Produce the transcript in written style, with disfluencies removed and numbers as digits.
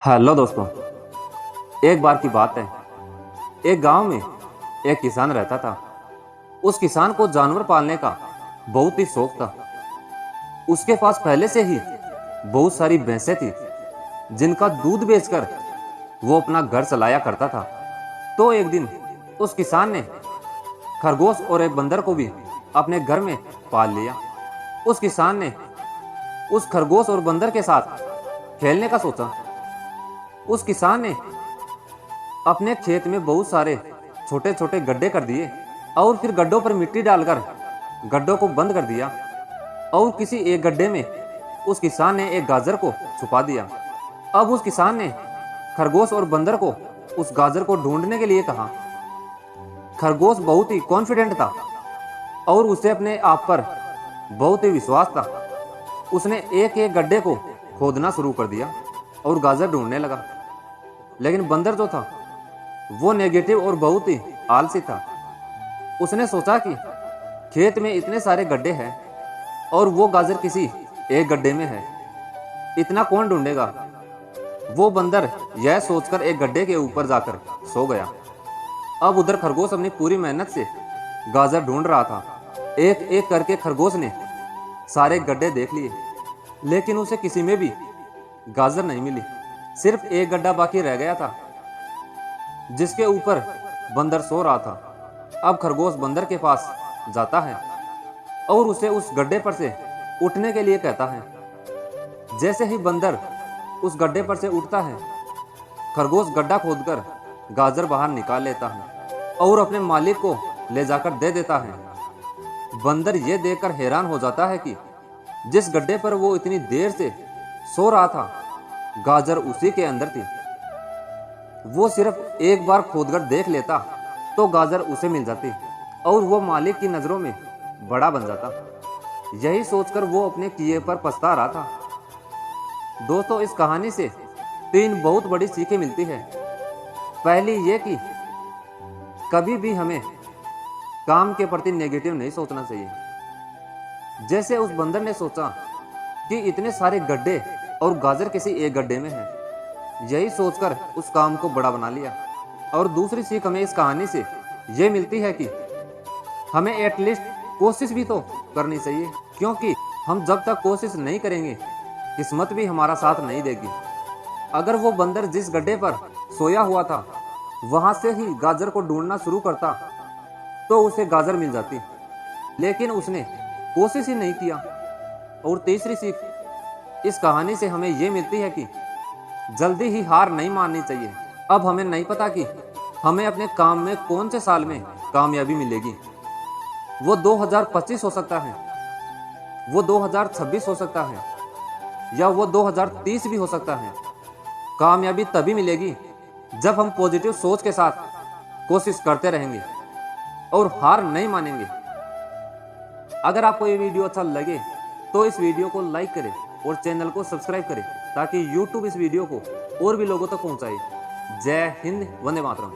Hello दोस्तों। एक बार की बात है, एक गांव में एक किसान रहता था। उस किसान को जानवर पालने का बहुत ही शौक था। उसके पास पहले से ही बहुत सारी भैंसें थी जिनका दूध बेचकर वो अपना घर चलाया करता था। तो एक दिन उस किसान ने खरगोश और एक बंदर को भी अपने घर में पाल लिया। उस किसान ने उस खरगोश और बंदर के साथ खेलने का सोचा। उस किसान ने अपने खेत में बहुत सारे छोटे छोटे गड्ढे कर दिए और फिर गड्ढों पर मिट्टी डालकर गड्ढों को बंद कर दिया। और किसी एक गड्ढे में उस किसान ने एक गाजर को छुपा दिया। अब उस किसान ने खरगोश और बंदर को उस गाजर को ढूंढने के लिए कहा। खरगोश बहुत ही कॉन्फिडेंट था और उसे अपने आप पर बहुत ही विश्वास था। उसने एक एक गड्ढे को खोदना शुरू कर दिया और गाजर ढूंढने लगा। लेकिन बंदर जो था वो नेगेटिव और बहुत ही आलसी था। उसने सोचा कि खेत में इतने सारे गड्ढे हैं और वो गाजर किसी एक गड्ढे में है, इतना कौन ढूंढेगा। वो बंदर यह सोचकर एक गड्ढे के ऊपर जाकर सो गया। अब उधर खरगोश अपनी पूरी मेहनत से गाजर ढूंढ रहा था। एक एक करके खरगोश ने सारे गड्ढे देख लिए, लेकिन उसे किसी में भी गाजर नहीं मिली। सिर्फ एक गड्ढा बाकी रह गया था जिसके ऊपर बंदर सो रहा था। अब खरगोश बंदर के पास जाता है और उसे उस गड्ढे पर से उठने के लिए कहता है। जैसे ही बंदर उस गड्ढे पर से उठता है, खरगोश गड्ढा खोदकर गाजर बाहर निकाल लेता है और अपने मालिक को ले जाकर दे देता है। बंदर यह देखकर हैरान हो जाता है कि जिस गड्ढे पर वो इतनी देर से सो रहा था, गाजर उसी के अंदर थी। वो सिर्फ एक बार खोदकर देख लेता तो गाजर उसे मिल जाती और वो मालिक की नजरों में बड़ा बन जाता। यही सोचकर वो अपने किए पर पछता रहा था। दोस्तों, इस कहानी से तीन बहुत बड़ी सीखें मिलती है। पहली ये कि कभी भी हमें काम के प्रति नेगेटिव नहीं सोचना चाहिए। जैसे उस बंदर ने सोचा कि इतने सारे गड्ढे और गाजर किसी एक गड्ढे में है, यही सोचकर उस काम को बड़ा बना लिया। और दूसरी सीख हमें इस कहानी से ये मिलती है कि हमें एटलीस्ट कोशिश भी तो करनी चाहिए, क्योंकि हम जब तक कोशिश नहीं करेंगे किस्मत भी हमारा साथ नहीं देगी। अगर वो बंदर जिस गड्ढे पर सोया हुआ था वहां से ही गाजर को ढूंढना शुरू करता तो उसे गाजर मिल जाती, लेकिन उसने कोशिश ही नहीं किया। और तीसरी सीख इस कहानी से हमें ये मिलती है कि जल्दी ही हार नहीं माननी चाहिए। अब हमें नहीं पता कि हमें अपने काम में कौन से साल में कामयाबी मिलेगी। वो 2025 हो सकता है, वो 2026 हो सकता है, या वो 2030 भी हो सकता है। कामयाबी तभी मिलेगी जब हम पॉजिटिव सोच के साथ कोशिश करते रहेंगे और हार नहीं मानेंगे। अगर आपको ये वीडियो अच्छा लगे तो इस वीडियो को लाइक करें और चैनल को सब्सक्राइब करें ताकि YouTube इस वीडियो को और भी लोगों तक पहुंचाए। जय हिंद, वंदे मातरम।